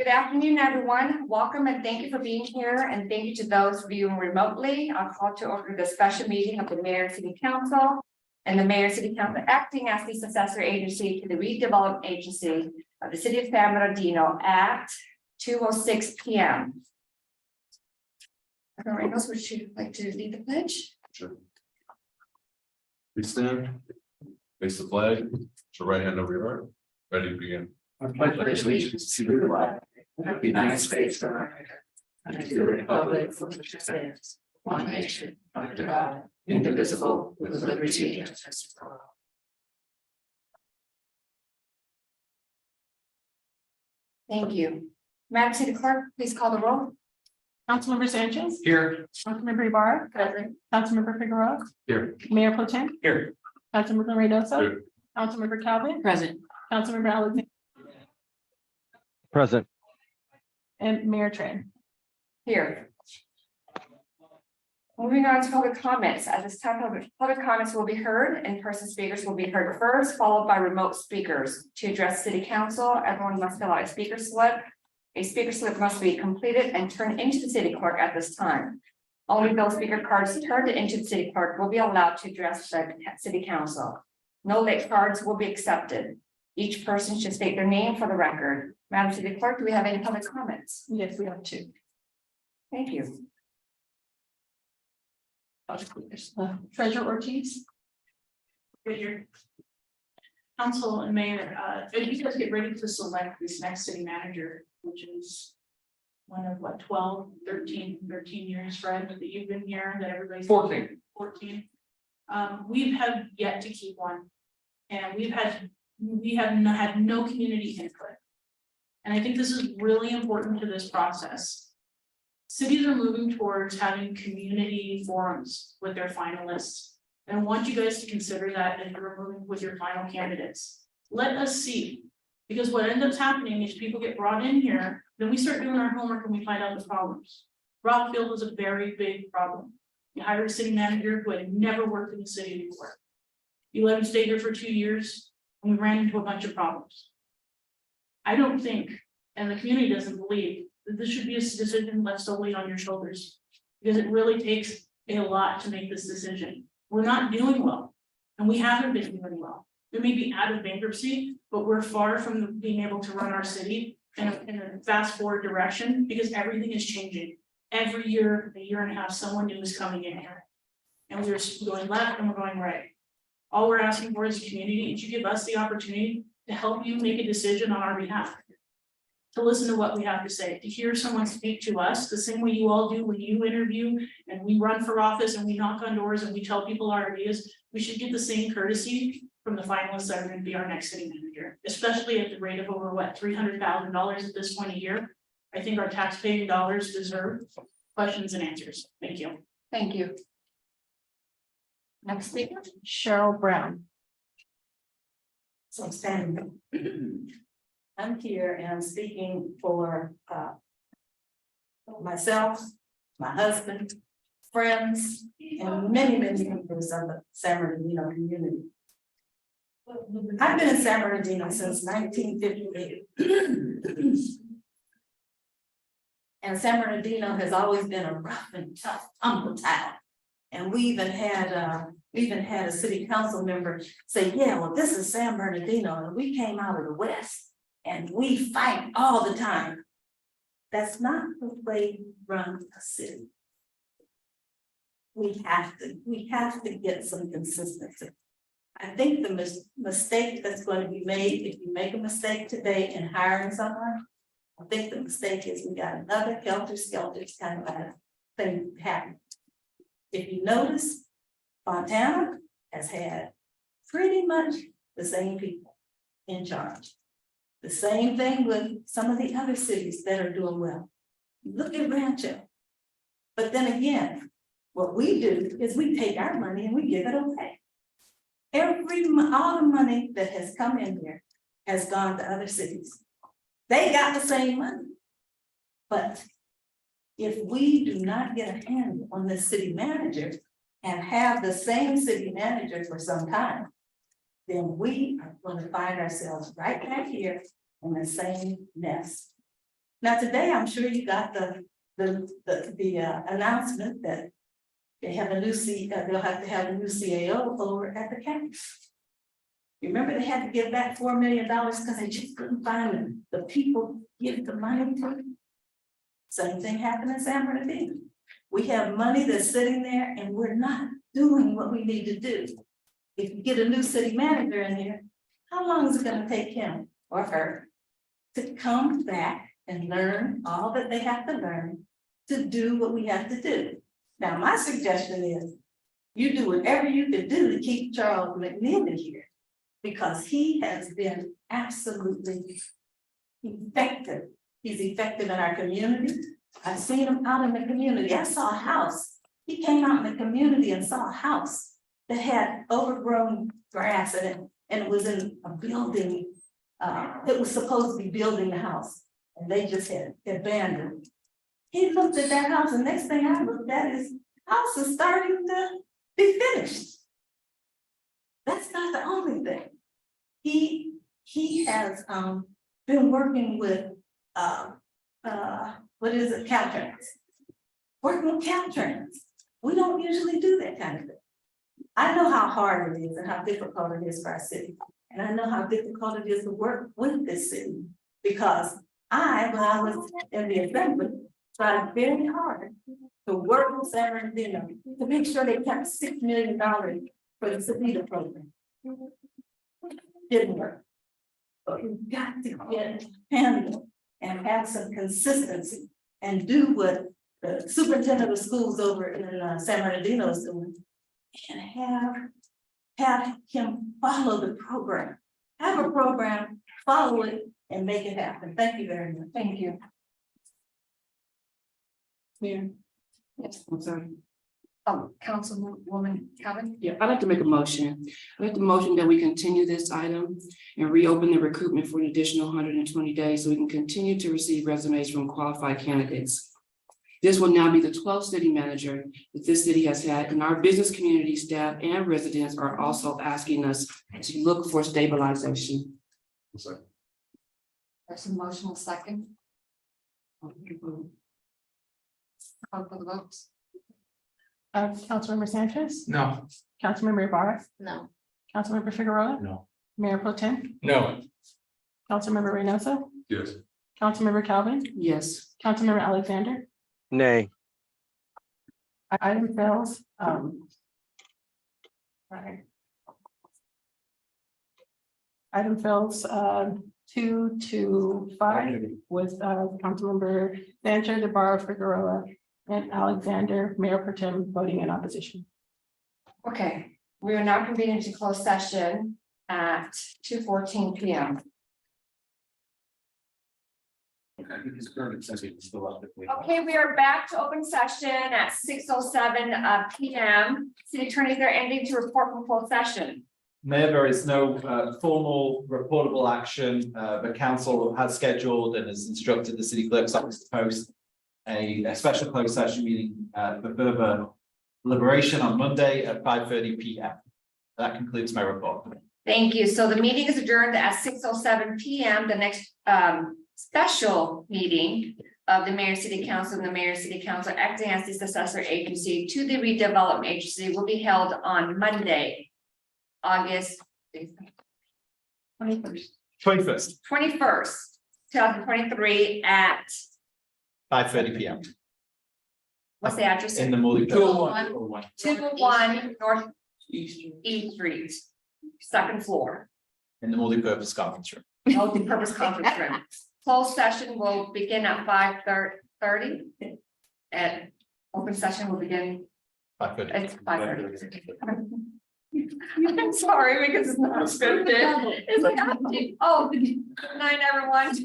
Good afternoon, everyone. Welcome and thank you for being here, and thank you to those viewing remotely. I'll call to order the special meeting of the Mayor and City Council and the Mayor and City Council acting as the successor agency to the redevelopment agency of the City of San Bernardino at 2:06 p.m. Reynolds, would you like to lead the pledge? Sure. Please stand, face the flag, put your right hand over your heart, ready to begin. I pledge allegiance to the flag of the United States of America, and to the republic for which it stands, one nation, under God, indivisible, with liberty and justice for all. Thank you. Madam City Clerk, please call the roll. Councilmember Sanchez. Here. Councilmember Ibarra. Present. Councilmember Figueroa. Here. Mayor Pro Tem. Here. Councilmember Reynoso. Here. Councilmember Calvin. Present. Councilmember Alexander Present. and Mayor Tran. Here. Moving on to public comments. At this time, public comments will be heard. In-person speakers will be heard first, followed by remote speakers. To address City Council, everyone must fill out a speaker slip. A speaker slip must be completed and turned into the city clerk at this time. Only those speaker cards turned into the city clerk will be allowed to address the City Council. No late cards will be accepted. Each person should state their name for the record. Madam City Clerk, do we have any public comments? Yes, we have two. Thank you. Treasurer Ortiz. Your council and mayor, as you guys get ready to select this next city manager, which is one of what, 13 years, Fred, that you've been here, that everybody's 14. We have yet to keep one. And we have had no community input. And I think this is really important to this process. Cities are moving towards having community forums with their finalists. And I want you guys to consider that as you're moving with your final candidates. Let us see, because what ends up happening is people get brought in here, then we start doing our homework and we find out the problems. Rockfield was a very big problem. You hired a city manager who had never worked in the city before. You let him stay here for 2 years and we ran into a bunch of problems. I don't think, and the community doesn't believe, that this should be a decision left solely on your shoulders. Because it really takes a lot to make this decision. We're not doing well, and we haven't been doing well. We may be out of bankruptcy, but we're far from being able to run our city in a fast forward direction because everything is changing. Every year, a year and a half, someone new is coming in here. And we're going left and we're going right. All we're asking for as a community is you give us the opportunity to help you make a decision on our behalf. To listen to what we have to say, to hear someone speak to us, the same way you all do when you interview and we run for office and we knock on doors and we tell people our ideas. We should get the same courtesy from the finalists that are going to be our next city manager, especially at the rate of over what, $300,000 at this point a year. I think our taxpaying dollars deserve questions and answers. Thank you. Thank you. Next speaker. Cheryl Brown. So I'm standing. I'm here and I'm speaking for myself, my husband, friends, and many members of the San Bernardino community. I've been in San Bernardino since 1958. And San Bernardino has always been a rough and tough humble town. And we even had a city council member say, yeah, well, this is San Bernardino, and we came out of the West. And we fight all the time. That's not the way we run a city. We have to get some consistency. I think the mistake that's going to be made, if you make a mistake today in hiring someone, I think the mistake is we got another helter-skelter kind of thing happen. If you notice, Fontana has had pretty much the same people in charge. The same thing with some of the other cities that are doing well. Look at Rancho. But then again, what we do is we take our money and we give it away. All the money that has come in here has gone to other cities. They got the same money. But if we do not get a handle on this city manager and have the same city manager for some time, then we are going to find ourselves right back here in the same mess. Now, today, I'm sure you got the announcement that they have a new they'll have to have a new CAO over at the county. Remember, they had to give back $4 million because they just couldn't find the people to give the money to. Same thing happened in San Bernardino. We have money that's sitting there and we're not doing what we need to do. If you get a new city manager in here, how long is it gonna take him or her to come back and learn all that they have to learn to do what we have to do? Now, my suggestion is you do whatever you can do to keep Charles McNeely here, because he has been absolutely effective. He's effective in our community. I've seen him out in the community. I saw a house. He came out in the community and saw a house that had overgrown grass in it, and it was in a building. It was supposed to be building a house, and they just had abandoned. He looked at that house, and next thing I looked at is house is starting to be finished. That's not the only thing. He has been working with what is it, Caltrans. Working with Caltrans. We don't usually do that kind of thing. I know how hard it is and how difficult it is for our city. And I know how difficult it is to work with this city. Because when I was in the assembly, tried very hard to work with San Bernardino to make sure they kept $6 million for the Savita program. Didn't work. But you've got to get handled and have some consistency and do what the superintendent of schools over in San Bernardino is doing, and have him follow the program. Have a program, follow it, and make it happen. Thank you very much. Thank you. Mayor. Yes, I'm sorry. Councilwoman Calvin. Yeah, I'd like to make a motion. I'd like to motion that we continue this item and reopen the recruitment for an additional 120 days so we can continue to receive resumes from qualified candidates. This will now be the 12th city manager that this city has had, and our business community staff and residents are also asking us to look for stabilization. There's a motion, second. Call for the votes. Councilmember Sanchez, No. Councilmember Ibarra, No. Councilmember Figueroa, No. Mayor Pro Tem, No. Councilmember Reynoso, Yes. Councilmember Calvin, Yes. Councilmember Alexander. Nay. Item fails. Right. Item fails 2-5 with Councilmember Sanchez, Ibarra, Figueroa, and Alexander, Mayor Pro Tem voting in opposition. Okay, we are now convening to closed session at 2:14 p.m. Okay, we are back to open session at 6:07 p.m. City attorney, is there anything to report from closed session? Mayor, there is no formal reportable action. The council has scheduled and has instructed the city clerk's office to post a special closed session meeting for further deliberation on Monday at 5:30 p.m. That concludes my report. Thank you. So the meeting is adjourned at 6:07 p.m. The next special meeting of the Mayor City Council and the Mayor City Council acting as the successor agency to the redevelopment agency will be held on Monday, August 21st, 2023 at 5:30 p.m. what's the address? in the Morley. 201 North East Street, second floor, In the multi-purpose conference room. multi-purpose conference room. Closed session will begin at 5:30. And open session will begin 5:30. at 5:30. I'm sorry because it's not scripted. It's like, oh, good night, everyone.